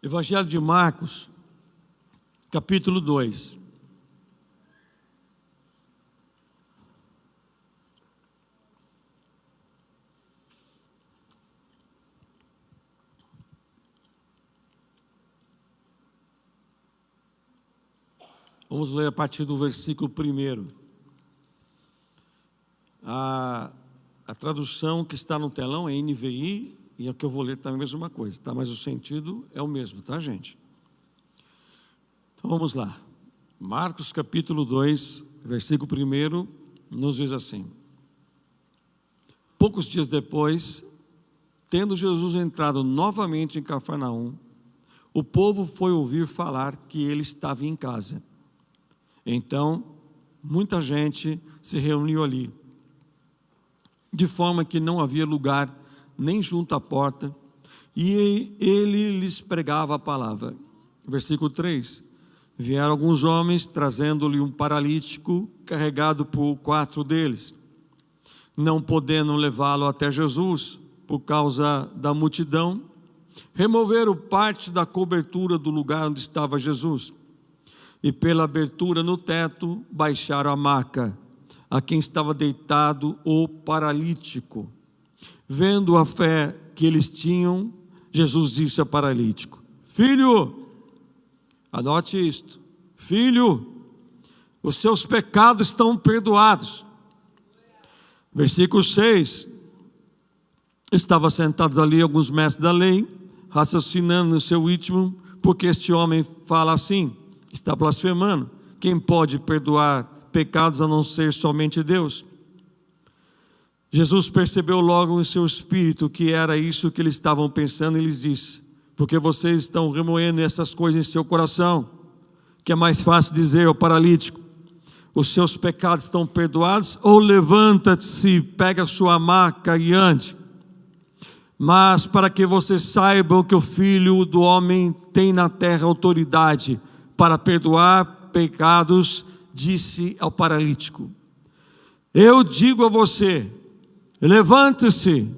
Evangelho de Marcos, capítulo 2. Vamos ler a partir do versículo 1. A tradução que está no telão é NVI, e a que eu vou ler também é a mesma coisa, tá? Mas o sentido é o mesmo, tá, gente? Então vamos lá. Marcos capítulo 2, versículo 1, nos diz assim: Poucos dias depois, tendo Jesus entrado novamente em Cafarnaum, o povo foi ouvir falar que ele estava em casa. Então, muita gente se reuniu ali, de forma que não havia lugar nem junto à porta, e ele lhes pregava a palavra. Versículo 3: Vieram alguns homens, trazendo-lhe um paralítico, carregado por 4 deles. Não podendo levá-lo até Jesus, por causa da multidão, removeram parte da cobertura do lugar onde estava Jesus, e pela abertura no teto baixaram a maca, a quem estava deitado o paralítico. Vendo a fé que eles tinham, Jesus disse ao paralítico: Filho, anote isto, filho, os seus pecados estão perdoados. Versículo 6: Estavam sentados ali alguns mestres da lei, raciocinando no seu íntimo, porque este homem fala assim, está blasfemando. Quem pode perdoar pecados a não ser somente Deus? Jesus percebeu logo em seu espírito que era isso que eles estavam pensando e lhes disse: porque vocês estão remoendo essas coisas em seu coração, que é mais fácil dizer ao paralítico: os seus pecados estão perdoados, ou levanta-se, pega a sua maca e ande. Mas para que vocês saibam que o Filho do Homem tem na terra autoridade para perdoar pecados, disse ao paralítico: eu digo a você, levante-se,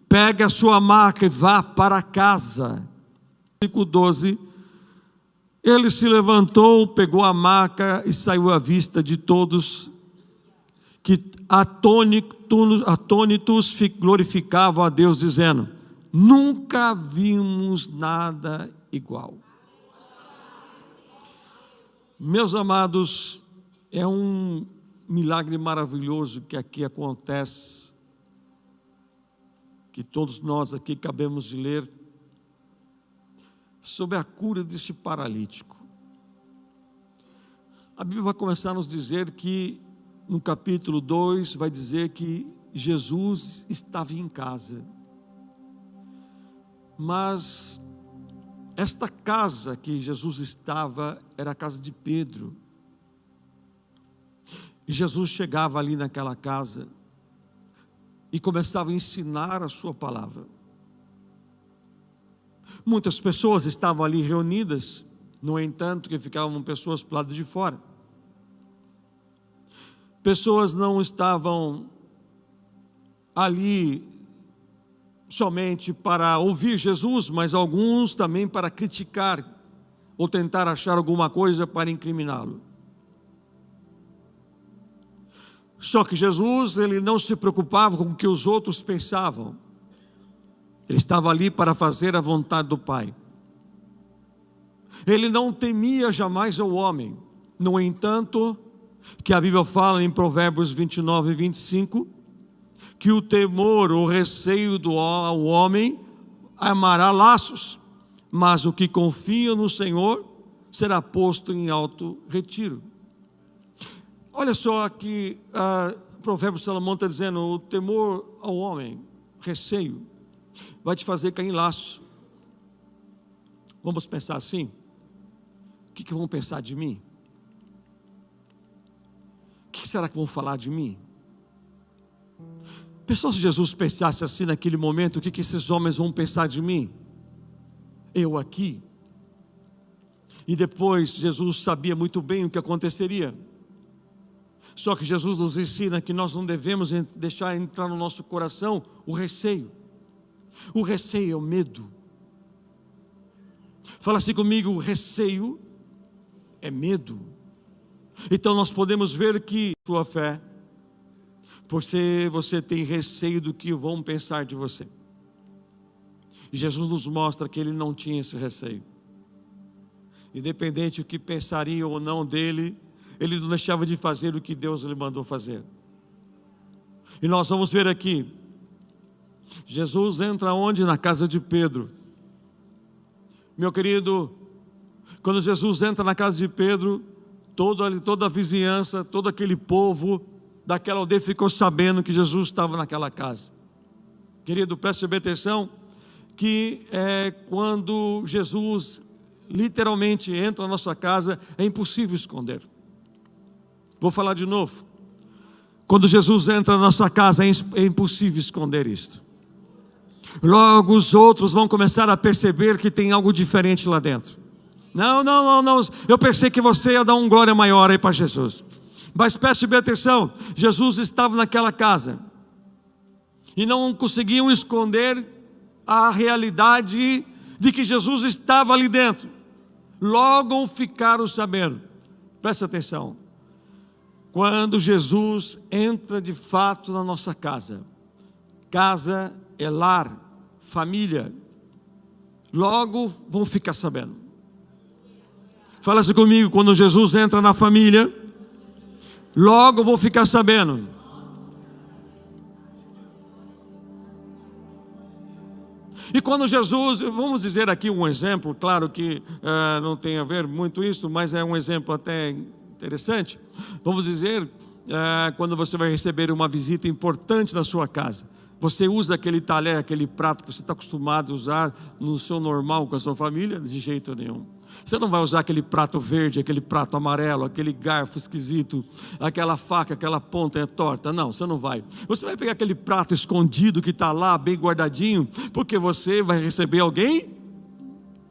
pegue a sua maca e vá para casa. Versículo 12: ele se levantou, pegou a maca e saiu à vista de todos, que atônitos glorificavam a Deus, dizendo: nunca vimos nada igual. Meus amados, é um milagre maravilhoso que aqui acontece, que todos nós aqui cabemos de ler, sobre a cura desse paralítico. A Bíblia vai começar a nos dizer que, no capítulo 2, vai dizer que Jesus estava em casa. Mas esta casa que Jesus estava era a casa de Pedro. E Jesus chegava ali naquela casa e começava a ensinar a sua palavra. Muitas pessoas estavam ali reunidas, no entanto, que ficavam pessoas para o lado de fora. Pessoas não estavam ali somente para ouvir Jesus, mas alguns também para criticar ou tentar achar alguma coisa para incriminá-lo. Só que Jesus, ele não se preocupava com o que os outros pensavam. Ele estava ali para fazer a vontade do Pai. Ele não temia jamais o homem. No entanto, que a Bíblia fala em Provérbios 29 e 25, que o temor, o receio do homem amará laços, mas o que confia no Senhor será posto em alto retiro. Olha só aqui, Provérbios Salomão está dizendo: o temor ao homem, receio, vai te fazer cair em laço. Vamos pensar assim: o que vão pensar de mim? O que será que vão falar de mim? Pessoal, se Jesus pensasse assim naquele momento, o que esses homens vão pensar de mim? Eu aqui. E depois Jesus sabia muito bem o que aconteceria. Só que Jesus nos ensina que nós não devemos deixar entrar no nosso coração o receio. O receio é o medo. Fala assim comigo: receio é medo. Então nós podemos ver que sua fé, porque você tem receio do que vão pensar de você. E Jesus nos mostra que ele não tinha esse receio. Independente do que pensariam ou não dele, ele não deixava de fazer o que Deus lhe mandou fazer. E nós vamos ver aqui, Jesus entra onde? Na casa de Pedro. Meu querido, quando Jesus entra na casa de Pedro, toda a vizinhança, todo aquele povo daquela aldeia ficou sabendo que Jesus estava naquela casa. Querido, preste bem atenção, que quando Jesus literalmente entra na nossa casa, é impossível esconder. Vou falar de novo. Quando Jesus entra na nossa casa, é impossível esconder isto. Logo os outros vão começar a perceber que tem algo diferente lá dentro. Não, eu pensei que você ia dar um glória maior aí para Jesus. Mas preste bem atenção, Jesus estava naquela casa e não conseguiam esconder a realidade de que Jesus estava ali dentro. Logo ficaram sabendo. Preste atenção. Quando Jesus entra de fato na nossa casa, casa é lar, família, logo vão ficar sabendo. Fala assim comigo: quando Jesus entra na família, logo vão ficar sabendo. E quando Jesus, vamos dizer aqui um exemplo, claro que não tem a ver muito isso, mas é um exemplo até interessante. Vamos dizer, quando você vai receber uma visita importante na sua casa, você usa aquele talher, aquele prato que você está acostumado a usar no seu normal com a sua família? De jeito nenhum. Você não vai usar aquele prato verde, aquele prato amarelo, aquele garfo esquisito, aquela faca, aquela ponta é torta. Não, você não vai. Você vai pegar aquele prato escondido que está lá, bem guardadinho, porque você vai receber alguém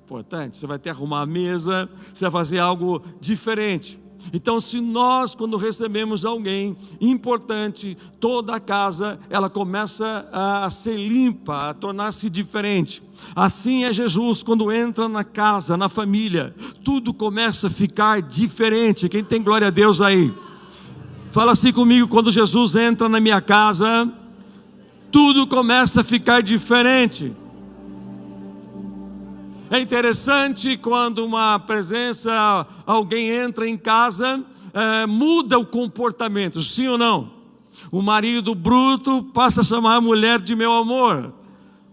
importante. Você vai ter que arrumar a mesa, você vai fazer algo diferente. Então, se nós, quando recebemos alguém importante, toda a casa, ela começa a ser limpa, a tornar-se diferente. Assim é Jesus, quando entra na casa, na família, tudo começa a ficar diferente. Quem tem glória a Deus aí? Fala assim comigo: quando Jesus entra na minha casa, tudo começa a ficar diferente. É interessante quando uma presença, alguém entra em casa, muda o comportamento, sim ou não? O marido bruto passa a chamar a mulher de meu amor.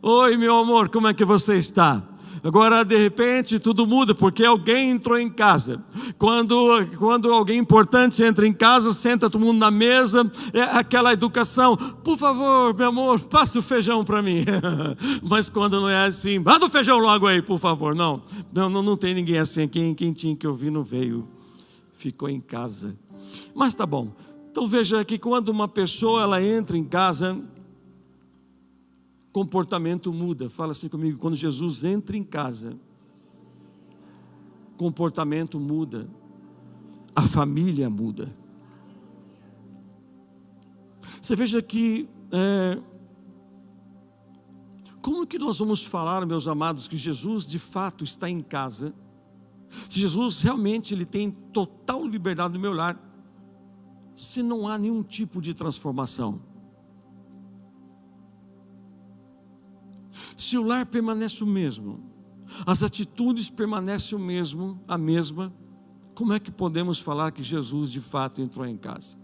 Oi, meu amor, como é que você está? Agora, de repente, tudo muda, porque alguém entrou em casa. Quando alguém importante entra em casa, senta todo mundo na mesa, é aquela educação: por favor, meu amor, passa o feijão para mim. Mas quando não é assim: manda o feijão logo aí, por favor. Não tem ninguém assim. Quem tinha que ouvir não veio, ficou em casa. Mas tá bom. Então veja que quando uma pessoa ela entra em casa, comportamento muda. Fala assim comigo: quando Jesus entra em casa, comportamento muda, a família muda. Você veja que como que nós vamos falar, meus amados, que Jesus de fato está em casa, se Jesus realmente ele tem total liberdade no meu lar, se não há nenhum tipo de transformação? Se o lar permanece o mesmo, as atitudes permanecem a mesma, como é que podemos falar que Jesus de fato entrou em casa?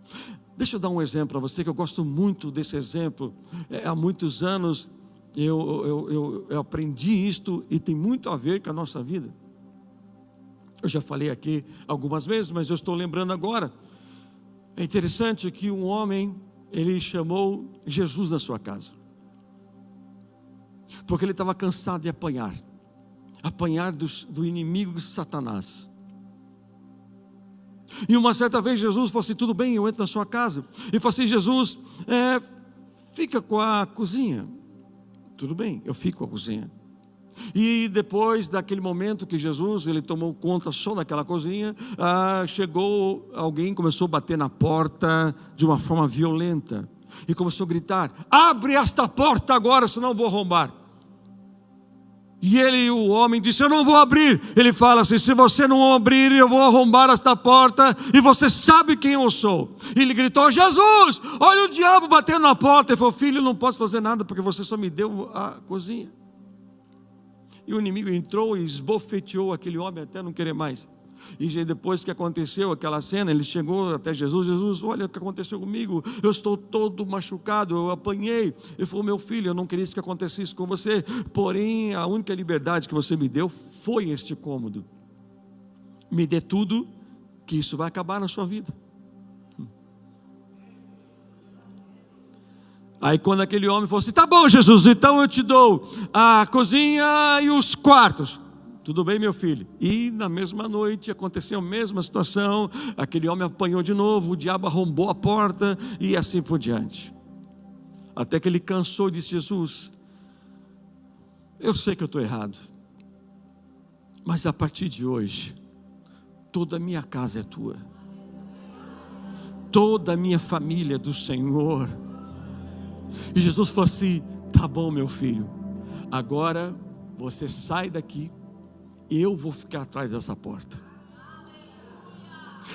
Deixa eu dar um exemplo para você, que eu gosto muito desse exemplo. Há muitos anos eu aprendi isto e tem muito a ver com a nossa vida. Eu já falei aqui algumas vezes, mas eu estou lembrando agora. É interessante que um homem, ele chamou Jesus na sua casa, porque ele estava cansado de apanhar do inimigo de Satanás. E uma certa vez Jesus falou assim: tudo bem, eu entro na sua casa. E falou assim: Jesus, fica com a cozinha. Tudo bem, eu fico com a cozinha. E depois daquele momento que Jesus, ele tomou conta só daquela cozinha, chegou alguém, começou a bater na porta de uma forma violenta. E começou a gritar: abre esta porta agora, senão eu vou arrombar. E o homem disse: eu não vou abrir. Ele fala assim: se você não abrir, eu vou arrombar esta porta, e você sabe quem eu sou. E ele gritou: Jesus, olha o diabo batendo na porta. Ele falou: filho, eu não posso fazer nada, porque você só me deu a cozinha. E o inimigo entrou e esbofeteou aquele homem até não querer mais. E depois que aconteceu aquela cena, ele chegou até Jesus: Jesus, olha o que aconteceu comigo, eu estou todo machucado, eu apanhei. Ele falou: meu filho, eu não queria que acontecesse com você, porém a única liberdade que você me deu foi este cômodo. Me dê tudo, que isso vai acabar na sua vida. Aí quando aquele homem falou assim: tá bom, Jesus, então eu te dou a cozinha e os quartos. Tudo bem, meu filho. E na mesma noite aconteceu a mesma situação. Aquele homem apanhou de novo, o diabo arrombou a porta e assim por diante. Até que ele cansou e disse: Jesus, eu sei que eu estou errado, mas a partir de hoje toda a minha casa é tua, toda a minha família é do Senhor. E Jesus falou assim: tá bom, meu filho, agora você sai daqui, eu vou ficar atrás dessa porta.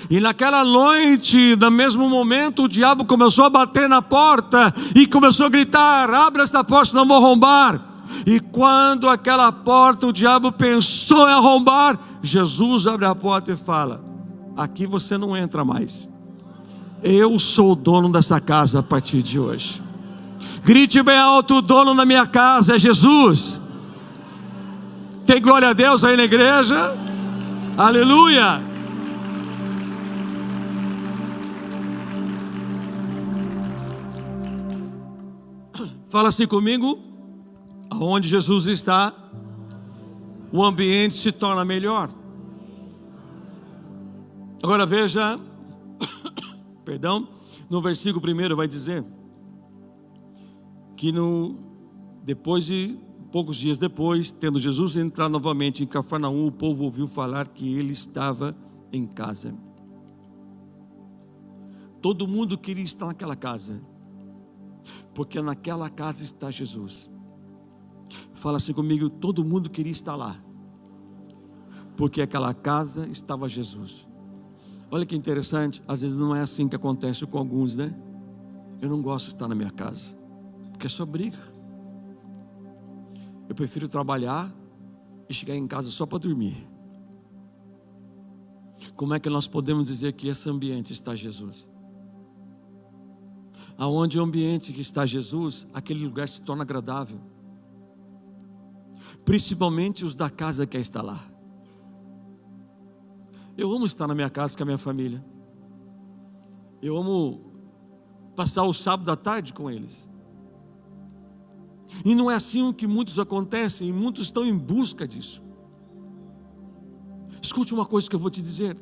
E naquela noite, no mesmo momento, o diabo começou a bater na porta e começou a gritar: abre esta porta, senão vou arrombar. E quando aquela porta o diabo pensou em arrombar, Jesus abre a porta e fala: aqui você não entra mais, eu sou o dono dessa casa a partir de hoje. Grite bem alto: o dono da minha casa é Jesus. Tem glória a Deus aí na igreja? Aleluia! Fala assim comigo: aonde Jesus está, o ambiente se torna melhor. Agora veja, perdão, no versículo 1 vai dizer que poucos dias depois, tendo Jesus entrado novamente em Cafarnaum, o povo ouviu falar que ele estava em casa. Todo mundo queria estar naquela casa, porque naquela casa está Jesus. Fala assim comigo: todo mundo queria estar lá, porque aquela casa estava Jesus. Olha que interessante, às vezes não é assim que acontece com alguns, né? Eu não gosto de estar na minha casa, porque é só briga. Eu prefiro trabalhar e chegar em casa só para dormir. Como é que nós podemos dizer que esse ambiente está Jesus? Aonde o ambiente que está Jesus, aquele lugar se torna agradável. Principalmente os da casa que está lá. Eu amo estar na minha casa com a minha família. Eu amo passar o sábado à tarde com eles. E não é assim o que muitos acontecem, e muitos estão em busca disso. Escute uma coisa que eu vou te dizer.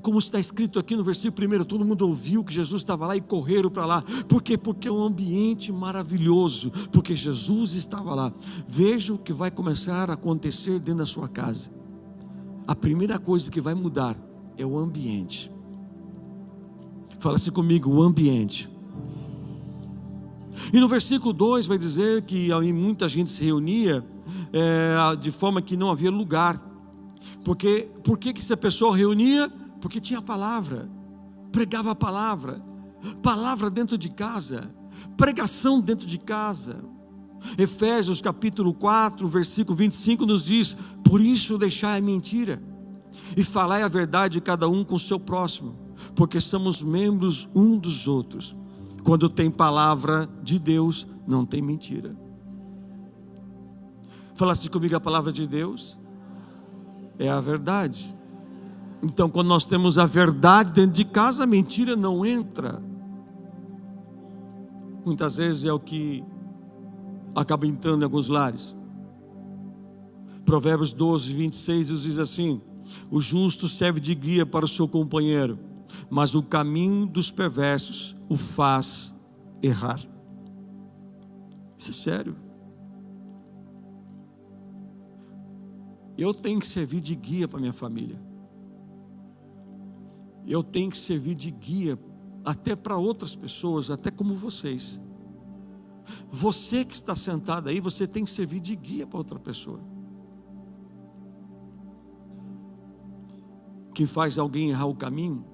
Como está escrito aqui no versículo 1, todo mundo ouviu que Jesus estava lá e correram para lá. Por quê? Porque é um ambiente maravilhoso, porque Jesus estava lá. Veja o que vai começar a acontecer dentro da sua casa. A primeira coisa que vai mudar é o ambiente. Fala assim comigo: o ambiente. E no versículo 2 vai dizer que aí muita gente se reunia de forma que não havia lugar. Por que essa pessoa reunia? Porque tinha palavra, pregava a palavra, palavra dentro de casa, pregação dentro de casa. Efésios capítulo 4, versículo 25 nos diz: por isso deixai a mentira e falai a verdade cada um com o seu próximo, porque somos membros um dos outros. Quando tem palavra de Deus, não tem mentira. Fala assim comigo: a palavra de Deus é a verdade. Então, quando nós temos a verdade dentro de casa, a mentira não entra. Muitas vezes é o que acaba entrando em alguns lares. Provérbios 12, 26 diz assim: o justo serve de guia para o seu companheiro, mas o caminho dos perversos o faz errar. Isso é sério. Eu tenho que servir de guia para minha família. Eu tenho que servir de guia até para outras pessoas, até como vocês. Você que está sentado aí, você tem que servir de guia para outra pessoa. Quem faz alguém errar o caminho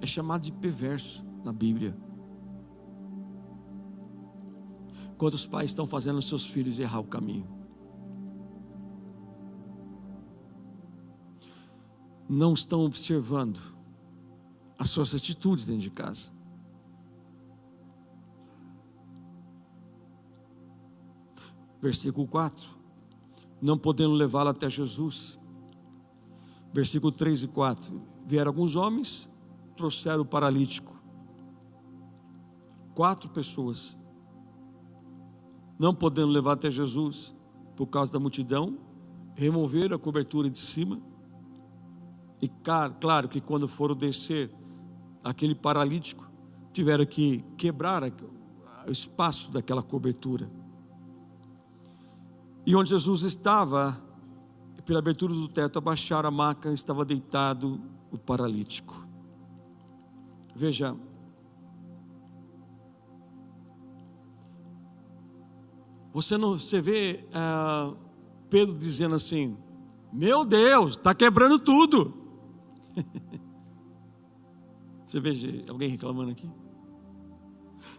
é chamado de perverso na Bíblia. Quando os pais estão fazendo os seus filhos errar o caminho, não estão observando as suas atitudes dentro de casa. Versículo 4, não podendo levá-lo até Jesus. Versículo 3 e 4, vieram alguns homens, trouxeram o paralítico. 4 pessoas, não podendo levar até Jesus, por causa da multidão, removeram a cobertura de cima. E claro que quando foram descer aquele paralítico, tiveram que quebrar o espaço daquela cobertura. E onde Jesus estava, pela abertura do teto, abaixaram a maca, estava deitado o paralítico. Veja, você vê Pedro dizendo assim: meu Deus, está quebrando tudo. Você vê alguém reclamando aqui?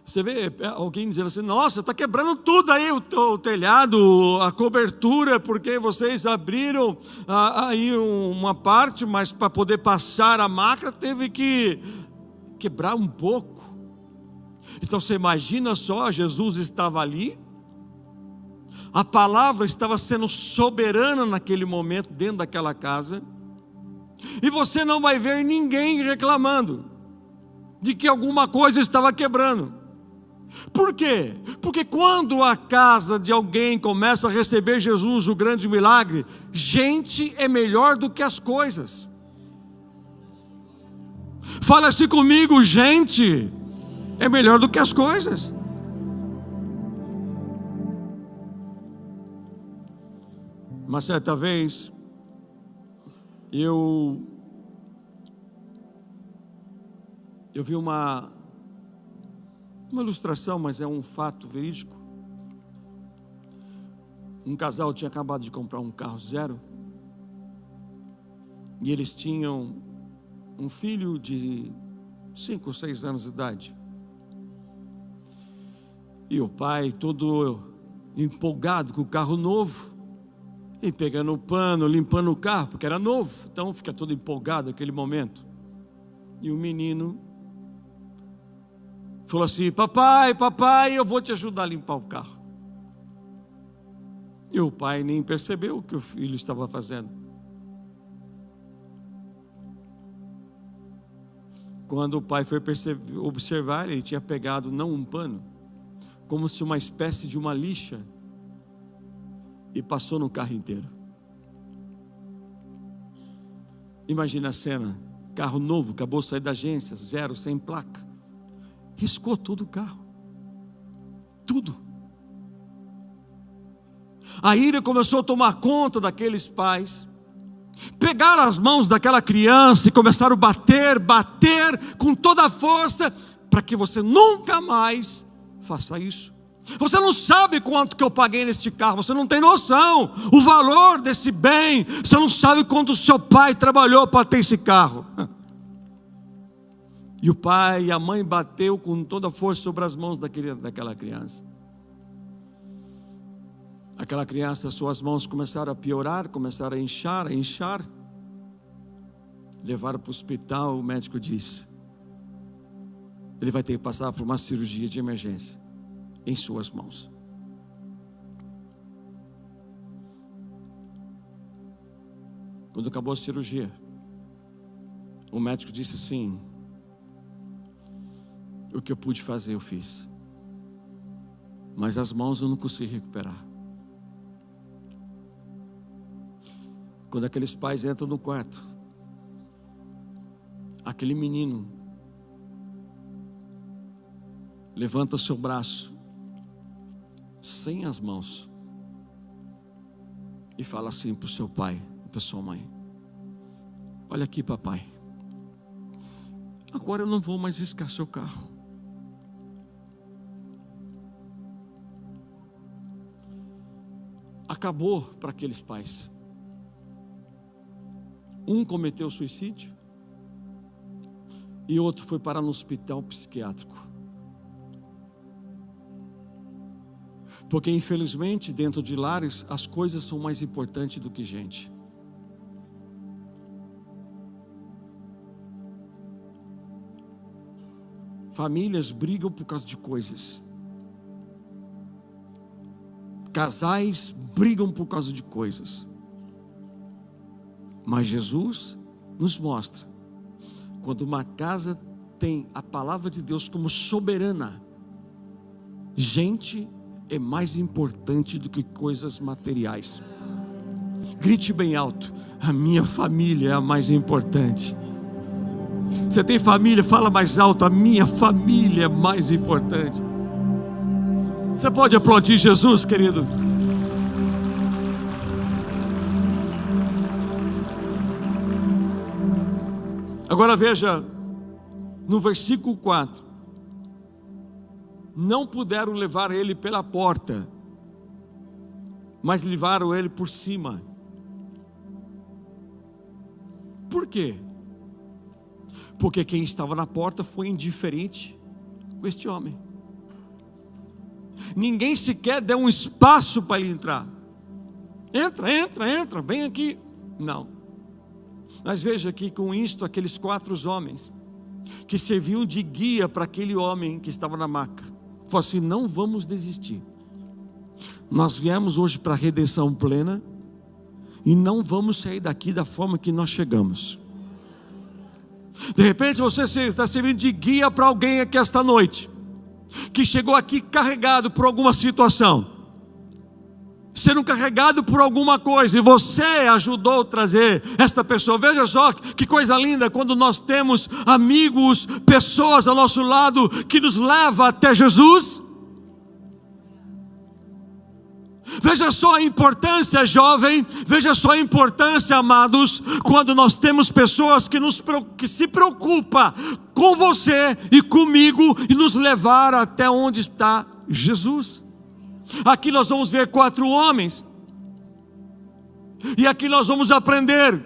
Você vê alguém dizendo assim: nossa, está quebrando tudo aí, o telhado, a cobertura, porque vocês abriram aí uma parte, mas para poder passar a maca teve que quebrar um pouco. Então você imagina só, Jesus estava ali, a palavra estava sendo soberana naquele momento dentro daquela casa, e você não vai ver ninguém reclamando de que alguma coisa estava quebrando. Por quê? Porque quando a casa de alguém começa a receber Jesus, o grande milagre, gente é melhor do que as coisas. Fala assim comigo: gente é melhor do que as coisas. Uma certa vez, eu vi uma ilustração, mas é um fato verídico. Um casal tinha acabado de comprar um carro zero, e eles tinham um filho de 5 ou 6 anos de idade. E o pai todo empolgado com o carro novo, e pegando o pano, limpando o carro, porque era novo, então fica todo empolgado naquele momento. E o menino falou assim: papai, eu vou te ajudar a limpar o carro. E o pai nem percebeu o que o filho estava fazendo. Quando o pai foi observar, ele tinha pegado não um pano, como se uma espécie de uma lixa, e passou no carro inteiro. Imagina a cena: carro novo, acabou de sair da agência, zero, sem placa, riscou todo o carro, tudo. A ira começou a tomar conta daqueles pais. Pegaram as mãos daquela criança e começaram a bater com toda a força, para que você nunca mais faça isso. Você não sabe quanto que eu paguei neste carro, você não tem noção o valor desse bem, você não sabe quanto o seu pai trabalhou para ter esse carro. E o pai e a mãe bateu com toda a força sobre as mãos daquela criança. Aquela criança, suas mãos começaram a piorar, começaram a inchar. Levaram para o hospital. O médico disse: ele vai ter que passar por uma cirurgia de emergência em suas mãos. Quando acabou a cirurgia, o médico disse assim: o que eu pude fazer eu fiz, mas as mãos eu não consegui recuperar. Quando aqueles pais entram no quarto, aquele menino levanta o seu braço sem as mãos e fala assim para o seu pai, para a sua mãe: olha aqui, papai, agora eu não vou mais riscar seu carro. acabou para aqueles pais. Um cometeu suicídio e outro foi parar no hospital psiquiátrico. Porque infelizmente dentro de lares as coisas são mais importantes do que gente. Famílias brigam por causa de coisas. Casais brigam por causa de coisas. Mas Jesus nos mostra, quando uma casa tem a palavra de Deus como soberana, gente é mais importante do que coisas materiais. Grite bem alto: a minha família é a mais importante. Você tem família? Fala mais alto: a minha família é mais importante. Você pode aplaudir Jesus, querido? Agora veja, no versículo 4. Não puderam levar ele pela porta, mas levaram ele por cima. Por quê? Porque quem estava na porta foi indiferente com este homem. Ninguém sequer deu um espaço para ele entrar. Entra, vem aqui. Não. Mas veja aqui com isto, aqueles 4 homens que serviam de guia para aquele homem que estava na maca, falaram assim: não vamos desistir. Nós viemos hoje para a redenção plena e não vamos sair daqui da forma que nós chegamos. De repente você está servindo de guia para alguém aqui esta noite, que chegou aqui carregado por alguma situação, sendo carregado por alguma coisa, e você ajudou a trazer esta pessoa. Veja só que coisa linda quando nós temos amigos, pessoas ao nosso lado que nos leva até Jesus. Veja só a importância, jovem, veja só a importância, amados, quando nós temos pessoas que se preocupam com você e comigo e nos levar até onde está Jesus. Aqui nós vamos ver 4 homens, e aqui nós vamos aprender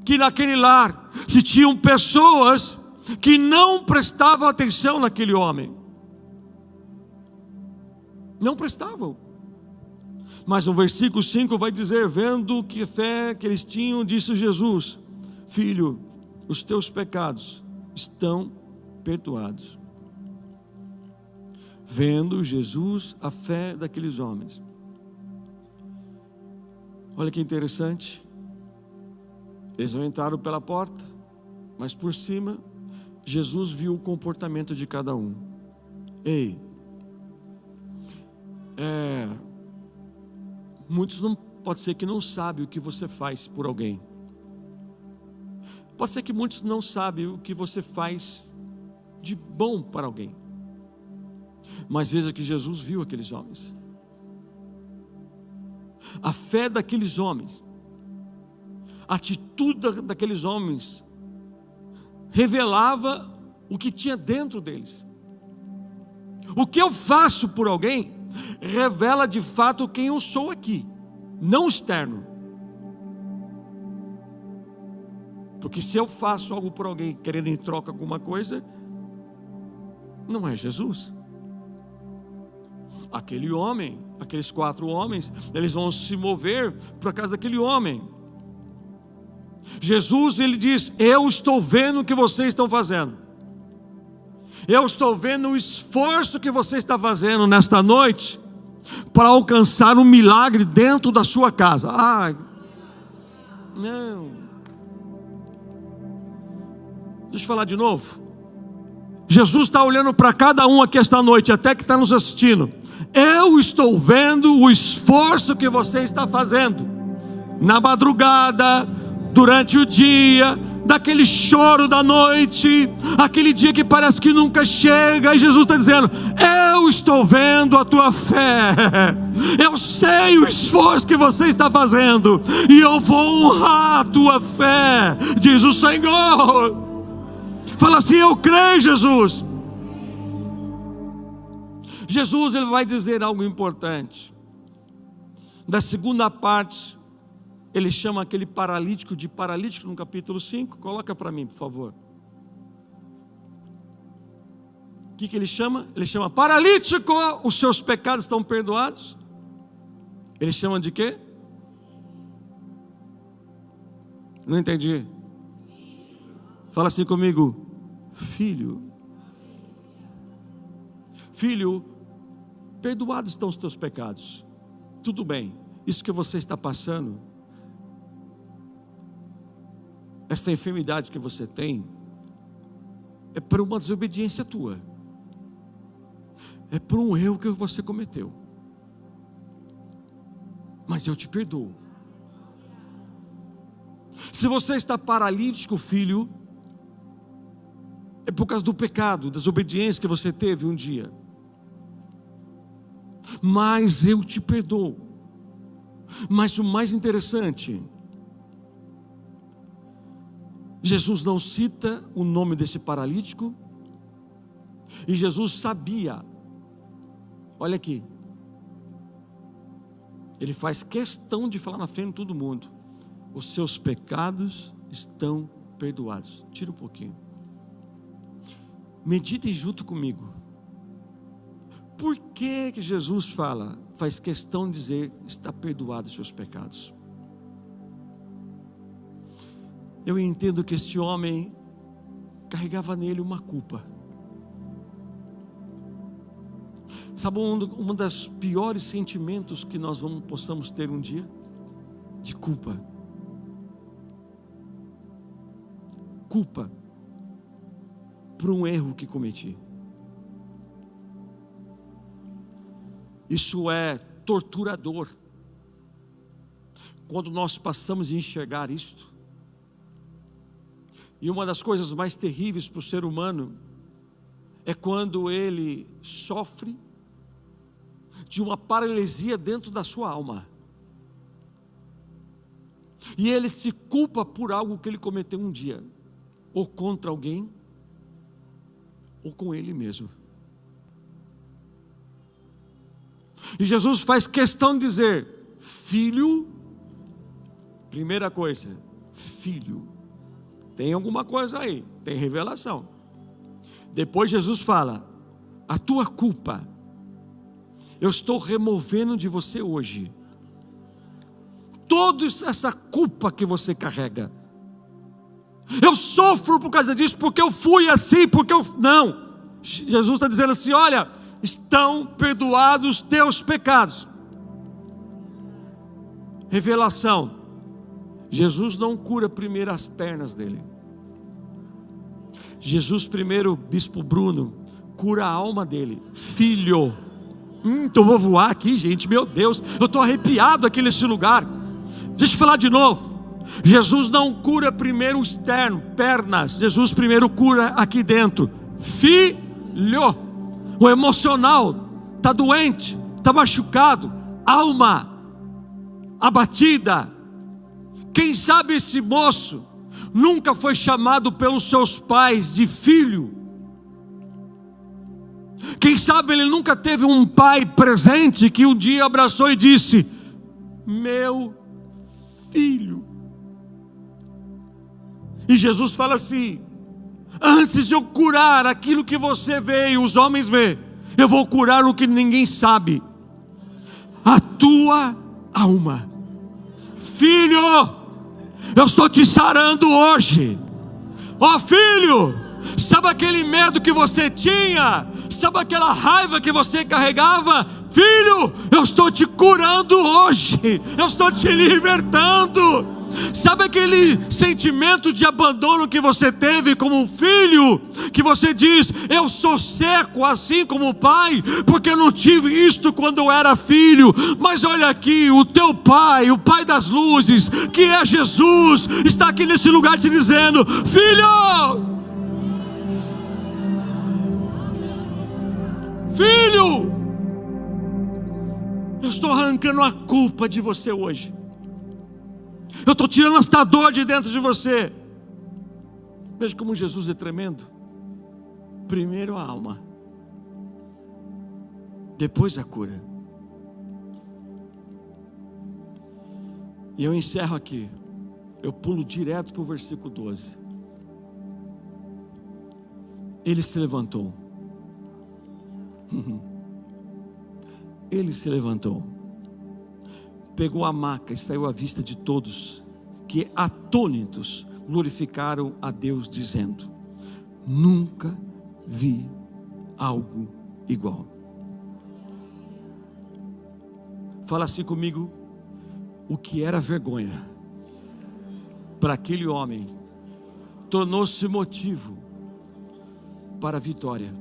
que naquele lar que tinham pessoas que não prestavam atenção naquele homem. Não prestavam. Mas no versículo 5 vai dizer: vendo que fé que eles tinham, disse Jesus: filho, os teus pecados estão perdoados. Vendo Jesus a fé daqueles homens. Olha que interessante. Eles não entraram pela porta, mas por cima Jesus viu o comportamento de cada um. Ei, muitos pode ser que não sabem o que você faz por alguém. Pode ser que muitos não sabem o que você faz de bom para alguém. Mas veja que Jesus viu aqueles homens. A fé daqueles homens, a atitude daqueles homens revelava o que tinha dentro deles. O que eu faço por alguém revela de fato quem eu sou aqui, não externo. Porque se eu faço algo por alguém querendo em troca alguma coisa, não é Jesus. Aquele homem, aqueles 4 homens, eles vão se mover por causa daquele homem. Jesus, ele diz: eu estou vendo o que vocês estão fazendo. Eu estou vendo o esforço que você está fazendo nesta noite para alcançar um milagre dentro da sua casa. Não. Deixa eu falar de novo. Jesus está olhando para cada um aqui esta noite, até que está nos assistindo. Eu estou vendo o esforço que você está fazendo na madrugada, durante o dia, daquele choro da noite, aquele dia que parece que nunca chega, e Jesus está dizendo: eu estou vendo a tua fé, eu sei o esforço que você está fazendo, e eu vou honrar a tua fé, diz o Senhor. Fala assim: eu creio, Jesus. Jesus, ele vai dizer algo importante. Da segunda parte, ele chama aquele paralítico de paralítico no capítulo 5. Coloca para mim, por favor. O que ele chama? Ele chama paralítico, os seus pecados estão perdoados. Ele chama de quê? Não entendi. Fala assim comigo. Filho. Filho, perdoados estão os teus pecados. Tudo bem, isso que você está passando, essa enfermidade que você tem, é por uma desobediência tua. É por um erro que você cometeu. Mas eu te perdoo. Se você está paralítico, filho, é por causa do pecado, da desobediência que você teve um dia. Mas eu te perdoo. Mas o mais interessante, Jesus não cita o nome desse paralítico, e Jesus sabia. Olha aqui, ele faz questão de falar na frente de todo mundo: os seus pecados estão perdoados. Tira um pouquinho, meditem junto comigo. Por que Jesus faz questão de dizer: está perdoado os seus pecados? Eu entendo que este homem carregava nele uma culpa. Sabe um dos piores sentimentos que nós possamos ter um dia? De culpa. Culpa por um erro que cometi. Isso é torturador. Quando nós passamos a enxergar isto. E uma das coisas mais terríveis para o ser humano é quando ele sofre de uma paralisia dentro da sua alma. E ele se culpa por algo que ele cometeu um dia, ou contra alguém, ou com ele mesmo. E Jesus faz questão de dizer: filho, primeira coisa, filho. Tem alguma coisa aí, tem revelação. Depois Jesus fala: a tua culpa, eu estou removendo de você hoje. Toda essa culpa que você carrega. Eu sofro por causa disso, porque eu fui assim, não. Jesus está dizendo assim: olha, estão perdoados teus pecados. Revelação. Jesus não cura primeiro as pernas dele. Jesus primeiro, Bispo Bruno, cura a alma dele. Filho. Então eu vou voar aqui, gente, meu Deus, eu estou arrepiado aqui nesse lugar. Deixa eu falar de novo. Jesus não cura primeiro o externo, pernas. Jesus primeiro cura aqui dentro. Filho. O emocional está doente, está machucado, alma abatida. Quem sabe esse moço nunca foi chamado pelos seus pais de filho. Quem sabe ele nunca teve um pai presente que um dia abraçou e disse: meu filho. E Jesus fala assim: antes de eu curar aquilo que você vê e os homens vê, eu vou curar o que ninguém sabe, a tua alma. Filho, eu estou te sarando hoje. Ó filho, sabe aquele medo que você tinha? Sabe aquela raiva que você carregava? Filho, eu estou te curando hoje. Eu estou te libertando. Sabe aquele sentimento de abandono que você teve como um filho? Que você diz: eu sou seco assim como o pai, porque eu não tive isto quando eu era filho. Mas olha aqui, o teu pai, o pai das luzes, que é Jesus, está aqui nesse lugar te dizendo: filho, filho, eu estou arrancando a culpa de você hoje. Eu estou tirando esta dor de dentro de você. Veja como Jesus é tremendo. Primeiro a alma, depois a cura. E eu encerro aqui. Eu pulo direto para o versículo 12. Ele se levantou. Ele se levantou. Pegou a maca e saiu à vista de todos, que atônitos glorificaram a Deus, dizendo: nunca vi algo igual. Fala assim comigo: o que era vergonha para aquele homem tornou-se motivo para a vitória.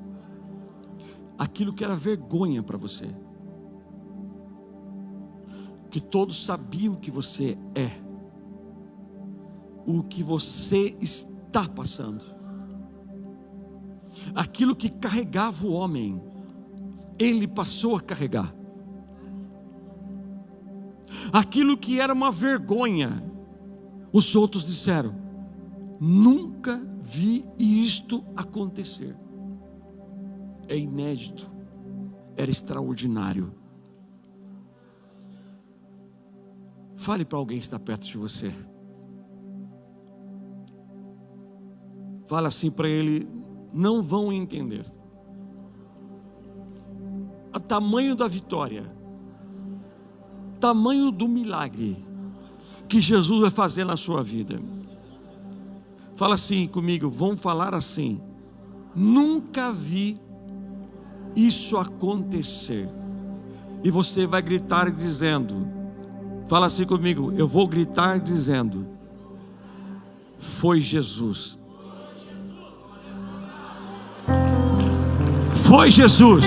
Aquilo que era vergonha para você, que todos sabiam que você é, o que você está passando, aquilo que carregava o homem, ele passou a carregar. Aquilo que era uma vergonha, os outros disseram: nunca vi isto acontecer. É inédito, era extraordinário. Fale para alguém que está perto de você. Fala assim para ele: não vão entender o tamanho da vitória, tamanho do milagre que Jesus vai fazer na sua vida. Fala assim comigo, vão falar assim: nunca vi isso acontecer. E você vai gritar dizendo, fala assim comigo, eu vou gritar dizendo: foi Jesus. Foi Jesus.